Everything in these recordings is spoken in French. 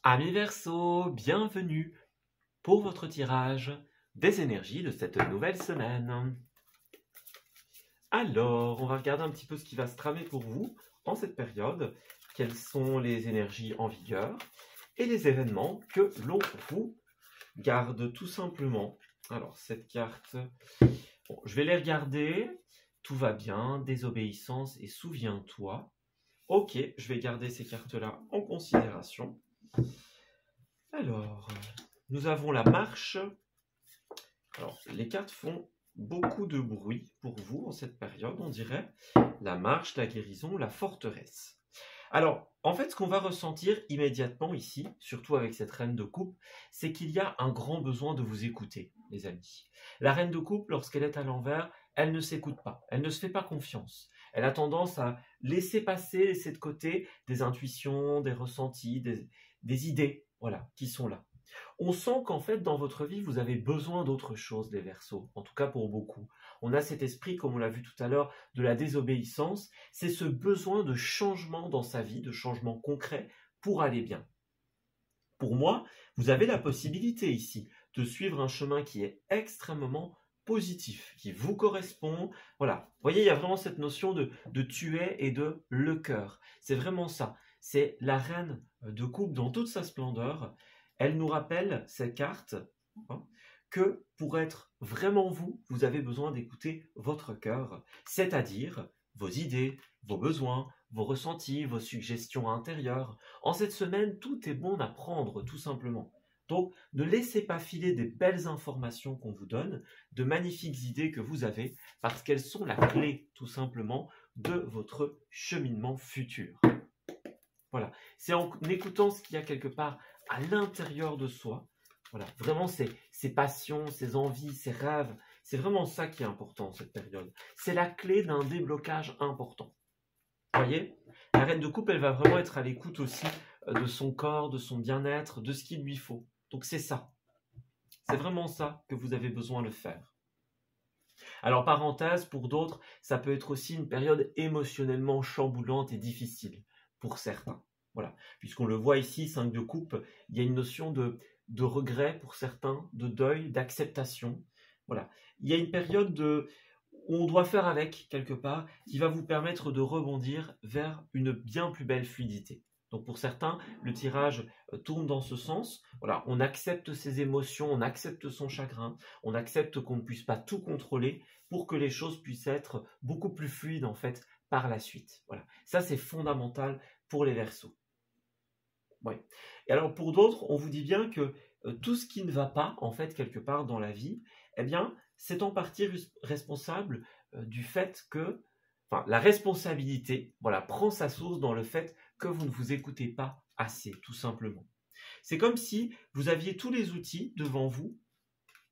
Amis Verseaux, bienvenue pour votre tirage des énergies de cette nouvelle semaine. Alors, on va regarder un petit peu ce qui va se tramer pour vous en cette période, quelles sont les énergies en vigueur et les événements que l'on vous garde tout simplement. Alors, cette carte, bon, je vais les regarder, tout va bien, désobéissance et souviens-toi. Ok, je vais garder ces cartes-là en considération. Alors, nous avons la marche. Alors, les cartes font beaucoup de bruit pour vous en cette période, on dirait. La marche, la guérison, la forteresse. Alors, en fait, ce qu'on va ressentir immédiatement ici, surtout avec cette reine de coupe, c'est qu'il y a un grand besoin de vous écouter, les amis. La reine de coupe, lorsqu'elle est à l'envers, elle ne s'écoute pas, elle ne se fait pas confiance. Elle a tendance à laisser passer, laisser de côté des intuitions, des ressentis, des idées, voilà, qui sont là. On sent qu'en fait, dans votre vie, vous avez besoin d'autre chose, les Verseaux, en tout cas pour beaucoup. On a cet esprit, comme on l'a vu tout à l'heure, de la désobéissance. C'est ce besoin de changement dans sa vie, de changement concret pour aller bien. Pour moi, vous avez la possibilité ici de suivre un chemin qui est extrêmement positif, qui vous correspond. Voilà, vous voyez, il y a vraiment cette notion de tuer et de le cœur. C'est vraiment ça. C'est la reine de coupe dans toute sa splendeur. Elle nous rappelle, cette carte, que pour être vraiment vous, vous avez besoin d'écouter votre cœur, c'est-à-dire vos idées, vos besoins, vos ressentis, vos suggestions intérieures. En cette semaine, tout est bon à prendre, tout simplement. Donc, ne laissez pas filer des belles informations qu'on vous donne, de magnifiques idées que vous avez, parce qu'elles sont la clé, tout simplement, de votre cheminement futur. Voilà, c'est en écoutant ce qu'il y a quelque part à l'intérieur de soi, voilà, vraiment ces passions, ces envies, ces rêves, c'est vraiment ça qui est important cette période. C'est la clé d'un déblocage important. Vous voyez, la reine de coupe, elle va vraiment être à l'écoute aussi de son corps, de son bien-être, de ce qu'il lui faut. Donc c'est ça. C'est vraiment ça que vous avez besoin de faire. Alors parenthèse, pour d'autres, ça peut être aussi une période émotionnellement chamboulante et difficile pour certains. Voilà, puisqu'on le voit ici, 5 de coupe, il y a une notion de regret pour certains, de deuil, d'acceptation. Voilà, il y a une période où on doit faire avec, quelque part, qui va vous permettre de rebondir vers une bien plus belle fluidité. Donc pour certains, le tirage tourne dans ce sens. Voilà, on accepte ses émotions, on accepte son chagrin, on accepte qu'on ne puisse pas tout contrôler pour que les choses puissent être beaucoup plus fluides en fait par la suite. Voilà, ça c'est fondamental pour les Verseaux. Ouais. Et alors pour d'autres, on vous dit bien que tout ce qui ne va pas, en fait, quelque part dans la vie, eh bien, c'est en partie responsable du fait que, enfin, la responsabilité, voilà, prend sa source dans le fait que vous ne vous écoutez pas assez, tout simplement. C'est comme si vous aviez tous les outils devant vous,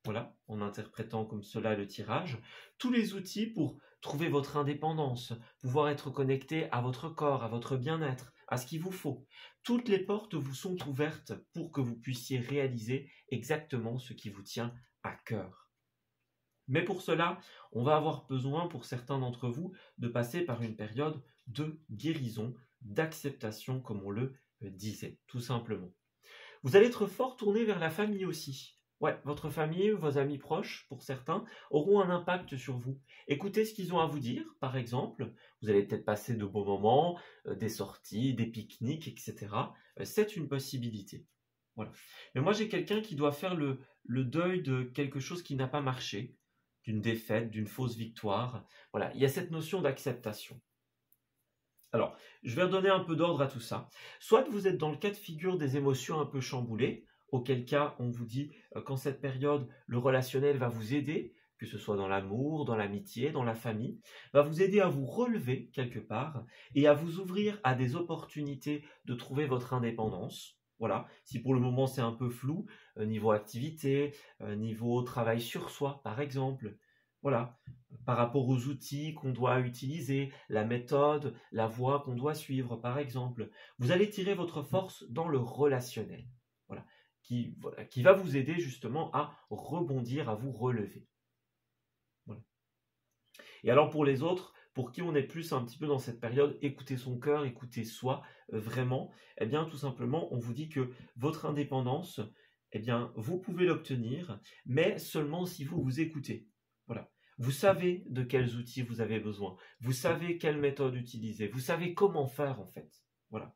voilà, en interprétant comme cela le tirage, tous les outils pour trouver votre indépendance, pouvoir être connecté à votre corps, à votre bien-être, à ce qu'il vous faut. Toutes les portes vous sont ouvertes pour que vous puissiez réaliser exactement ce qui vous tient à cœur. Mais pour cela, on va avoir besoin, pour certains d'entre vous, de passer par une période de guérison, d'acceptation, comme on le disait, tout simplement. Vous allez être fort tourné vers la famille aussi. Ouais, votre famille, vos amis proches, pour certains, auront un impact sur vous. Écoutez ce qu'ils ont à vous dire, par exemple. Vous allez peut-être passer de beaux moments, des sorties, des pique-niques, etc. C'est une possibilité. Voilà. Mais moi, j'ai quelqu'un qui doit faire le deuil de quelque chose qui n'a pas marché, d'une défaite, d'une fausse victoire. Voilà, il y a cette notion d'acceptation. Alors, je vais redonner un peu d'ordre à tout ça. Soit vous êtes dans le cas de figure des émotions un peu chamboulées, auquel cas on vous dit qu'en cette période, le relationnel va vous aider, que ce soit dans l'amour, dans l'amitié, dans la famille, va vous aider à vous relever quelque part et à vous ouvrir à des opportunités de trouver votre indépendance. Voilà, si pour le moment c'est un peu flou, niveau activité, niveau travail sur soi par exemple, voilà, par rapport aux outils qu'on doit utiliser, la méthode, la voie qu'on doit suivre, par exemple. Vous allez tirer votre force dans le relationnel, voilà, qui va vous aider justement à rebondir, à vous relever. Voilà. Et alors pour les autres, pour qui on est plus un petit peu dans cette période, écouter son cœur, écouter soi, vraiment, eh bien tout simplement, on vous dit que votre indépendance, eh bien vous pouvez l'obtenir, mais seulement si vous vous écoutez. Voilà. Vous savez de quels outils vous avez besoin, vous savez quelle méthode utiliser, vous savez comment faire en fait. Voilà.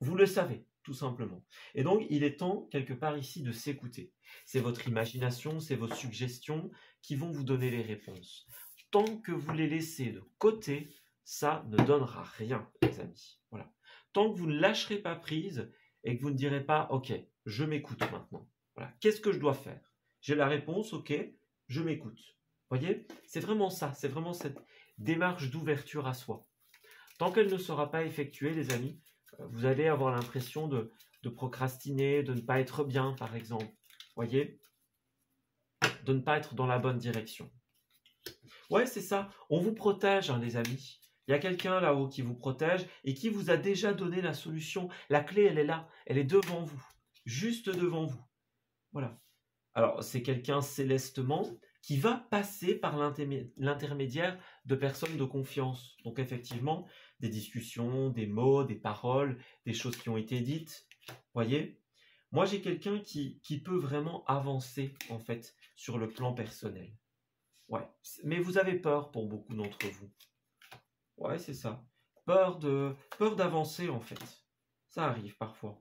Vous le savez, tout simplement. Et donc, il est temps, quelque part ici, de s'écouter. C'est votre imagination, c'est vos suggestions qui vont vous donner les réponses. Tant que vous les laissez de côté, ça ne donnera rien, les amis. Voilà. Tant que vous ne lâcherez pas prise et que vous ne direz pas « Ok, je m'écoute maintenant. Voilà. Qu'est-ce que je dois faire? J'ai la réponse, ok, je m'écoute. » Vous voyez? C'est vraiment ça, c'est vraiment cette démarche d'ouverture à soi. Tant qu'elle ne sera pas effectuée, les amis, vous allez avoir l'impression de procrastiner, de ne pas être bien, par exemple. Voyez? De ne pas être dans la bonne direction. Ouais, c'est ça. On vous protège, hein, les amis. Il y a quelqu'un là-haut qui vous protège et qui vous a déjà donné la solution. La clé, elle est là. Elle est devant vous. Juste devant vous. Voilà. Alors, c'est quelqu'un célestement qui va passer par l'intermédiaire de personnes de confiance. Donc, effectivement, des discussions, des mots, des paroles, des choses qui ont été dites. Voyez? Moi, j'ai quelqu'un qui peut vraiment avancer, en fait, sur le plan personnel. Ouais. Mais vous avez peur pour beaucoup d'entre vous. Ouais, c'est ça. Peur d'avancer, en fait. Ça arrive parfois.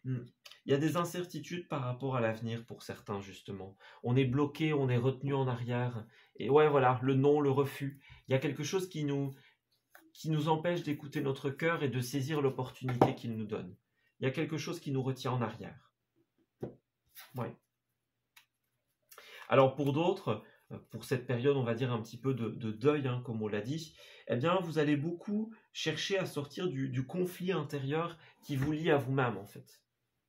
Il y a des incertitudes par rapport à l'avenir pour certains, justement. On est bloqué, on est retenu en arrière. Et ouais, voilà, le non, le refus. Il y a quelque chose qui nous empêche d'écouter notre cœur et de saisir l'opportunité qu'il nous donne. Il y a quelque chose qui nous retient en arrière. Ouais. Alors pour d'autres, pour cette période, on va dire un petit peu de deuil, hein, comme on l'a dit, eh bien, vous allez beaucoup chercher à sortir du conflit intérieur qui vous lie à vous-même, en fait.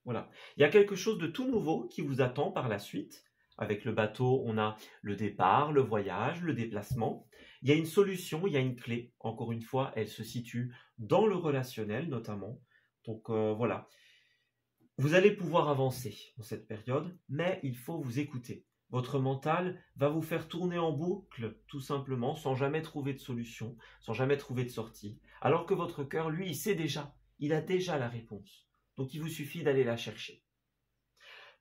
Voilà. Il y a quelque chose de tout nouveau qui vous attend par la suite. Avec le bateau, on a le départ, le voyage, le déplacement. Il y a une solution, il y a une clé. Encore une fois, elle se situe dans le relationnel notamment. Donc voilà. Vous allez pouvoir avancer dans cette période, mais il faut vous écouter. Votre mental va vous faire tourner en boucle, tout simplement, sans jamais trouver de solution, sans jamais trouver de sortie. Alors que votre cœur, lui, il sait déjà. Il a déjà la réponse. Donc, il vous suffit d'aller la chercher.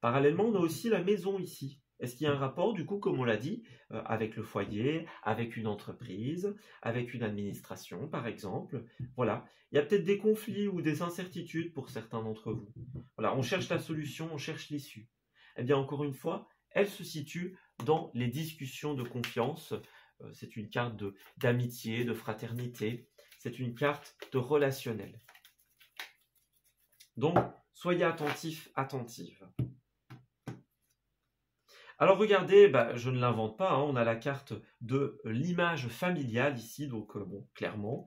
Parallèlement, on a aussi la maison ici. Est-ce qu'il y a un rapport, du coup, comme on l'a dit, avec le foyer, avec une entreprise, avec une administration, par exemple? Voilà. Il y a peut-être des conflits ou des incertitudes pour certains d'entre vous. Voilà, on cherche la solution, on cherche l'issue. Eh bien, encore une fois, elle se situe dans les discussions de confiance. C'est une carte d'amitié, de fraternité. C'est une carte de relationnel. Donc, soyez attentifs, attentives. Alors regardez, je ne l'invente pas, hein, on a la carte de l'image familiale ici, donc bon, clairement,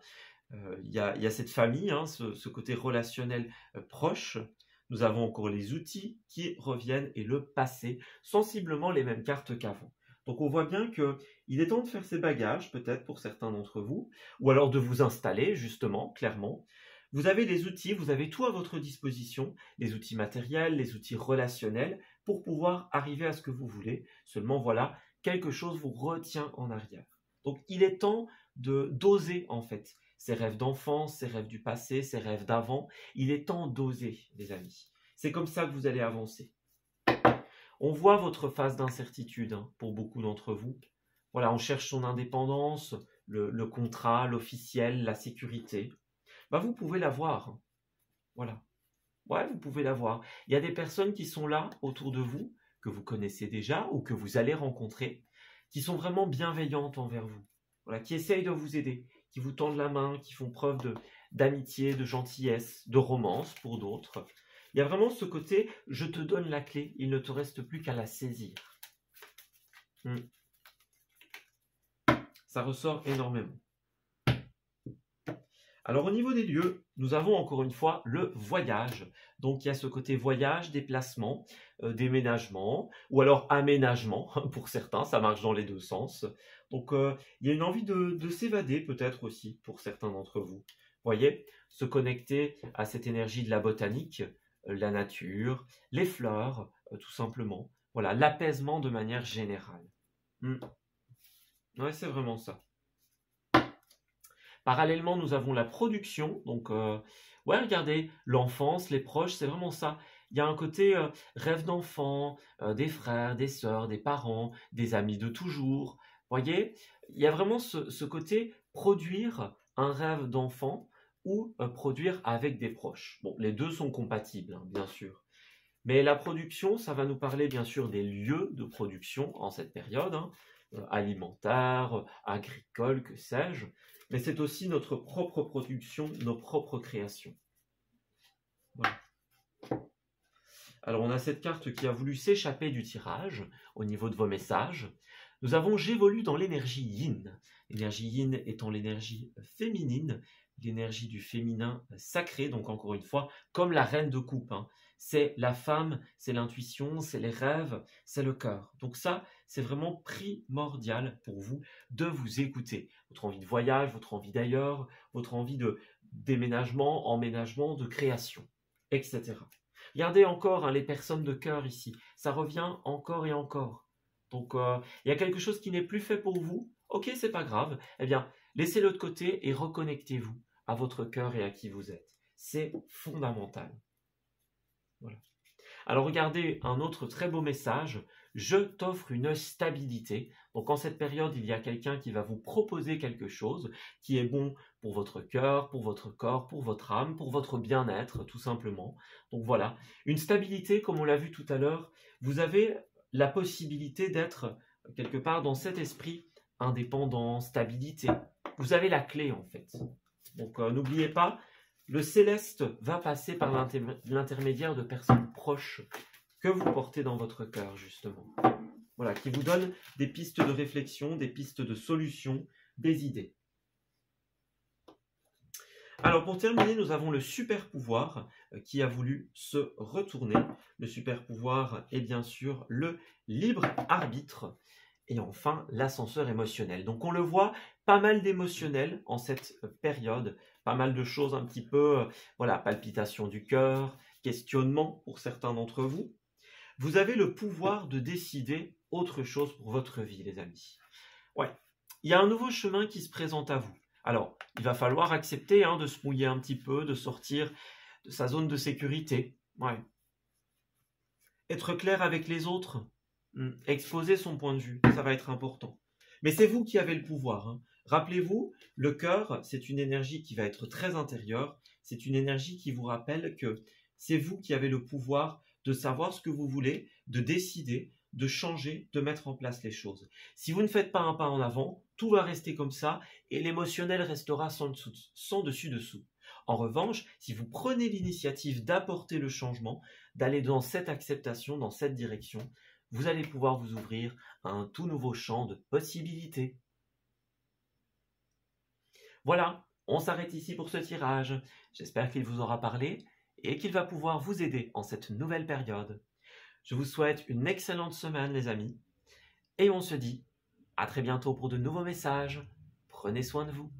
il y a cette famille, hein, ce côté relationnel proche. Nous avons encore les outils qui reviennent et le passé, sensiblement les mêmes cartes qu'avant. Donc on voit bien qu'il est temps de faire ses bagages, peut-être pour certains d'entre vous, ou alors de vous installer, justement, clairement. Vous avez les outils, vous avez tout à votre disposition, les outils matériels, les outils relationnels, pour pouvoir arriver à ce que vous voulez. Seulement, voilà, quelque chose vous retient en arrière. Donc, il est temps d'oser, en fait, ces rêves d'enfance, ces rêves du passé, ces rêves d'avant. Il est temps d'oser, les amis. C'est comme ça que vous allez avancer. On voit votre phase d'incertitude, hein, pour beaucoup d'entre vous. Voilà, on cherche son indépendance, le contrat, l'officiel, la sécurité. Vous pouvez l'avoir. Voilà. Ouais, vous pouvez l'avoir. Il y a des personnes qui sont là autour de vous, que vous connaissez déjà ou que vous allez rencontrer, qui sont vraiment bienveillantes envers vous. Voilà, qui essayent de vous aider, qui vous tendent la main, qui font preuve d'amitié, de gentillesse, de romance pour d'autres. Il y a vraiment ce côté, je te donne la clé, il ne te reste plus qu'à la saisir. Ça ressort énormément. Alors au niveau des lieux, nous avons encore une fois le voyage. Donc il y a ce côté voyage, déplacement, déménagement, ou alors aménagement, pour certains, ça marche dans les deux sens. Donc il y a une envie de s'évader peut-être aussi pour certains d'entre vous. Voyez, se connecter à cette énergie de la botanique, la nature, les fleurs, tout simplement. Voilà, l'apaisement de manière générale. Ouais, c'est vraiment ça. Parallèlement, nous avons la production. Donc, ouais, regardez, l'enfance, les proches, c'est vraiment ça. Il y a un côté rêve d'enfant, des frères, des sœurs, des parents, des amis de toujours. Voyez, il y a vraiment ce côté produire un rêve d'enfant ou produire avec des proches. Bon, les deux sont compatibles, hein, bien sûr. Mais la production, ça va nous parler bien sûr des lieux de production en cette période, hein, alimentaire, agricole, que sais-je. Mais c'est aussi notre propre production, nos propres créations. Voilà. Alors on a cette carte qui a voulu s'échapper du tirage au niveau de vos messages. Nous avons j'évolue dans l'énergie yin. L'énergie yin étant l'énergie féminine, l'énergie du féminin sacré, donc encore une fois, comme la reine de coupe. Hein. C'est la femme, c'est l'intuition, c'est les rêves, c'est le cœur. Donc ça, c'est vraiment primordial pour vous de vous écouter. Votre envie de voyage, votre envie d'ailleurs, votre envie de déménagement, emménagement, de création, etc. Regardez encore hein, les personnes de cœur ici. Ça revient encore et encore. Donc, il y a quelque chose qui n'est plus fait pour vous. Ok, c'est pas grave. Eh bien, laissez-le de côté et reconnectez-vous à votre cœur et à qui vous êtes. C'est fondamental. Voilà. Alors, regardez un autre très beau message. Je t'offre une stabilité. Donc, en cette période, il y a quelqu'un qui va vous proposer quelque chose qui est bon pour votre cœur, pour votre corps, pour votre âme, pour votre bien-être, tout simplement. Donc, voilà. Une stabilité, comme on l'a vu tout à l'heure, vous avez la possibilité d'être quelque part dans cet esprit indépendant, stabilité. Vous avez la clé, en fait. Donc, n'oubliez pas, le céleste va passer par l'intermédiaire de personnes proches que vous portez dans votre cœur, justement. Voilà, qui vous donnent des pistes de réflexion, des pistes de solution, des idées. Alors, pour terminer, nous avons le super pouvoir qui a voulu se retourner. Le super pouvoir est bien sûr le libre arbitre. Et enfin, l'ascenseur émotionnel. Donc, on le voit, pas mal d'émotionnel en cette période. Pas mal de choses un petit peu, voilà, palpitation du cœur, questionnement pour certains d'entre vous. Vous avez le pouvoir de décider autre chose pour votre vie, les amis. Ouais, il y a un nouveau chemin qui se présente à vous. Alors, il va falloir accepter hein, de se mouiller un petit peu, de sortir de sa zone de sécurité. Ouais. Être clair avec les autres, exposer son point de vue, ça va être important. Mais c'est vous qui avez le pouvoir. Hein. Rappelez-vous, le cœur, c'est une énergie qui va être très intérieure. C'est une énergie qui vous rappelle que c'est vous qui avez le pouvoir de savoir ce que vous voulez, de décider, de changer, de mettre en place les choses. Si vous ne faites pas un pas en avant, tout va rester comme ça et l'émotionnel restera sans dessus-dessous. En revanche, si vous prenez l'initiative d'apporter le changement, d'aller dans cette acceptation, dans cette direction, vous allez pouvoir vous ouvrir à un tout nouveau champ de possibilités. Voilà, on s'arrête ici pour ce tirage. J'espère qu'il vous aura parlé et qu'il va pouvoir vous aider en cette nouvelle période. Je vous souhaite une excellente semaine, les amis. Et on se dit à très bientôt pour de nouveaux messages. Prenez soin de vous.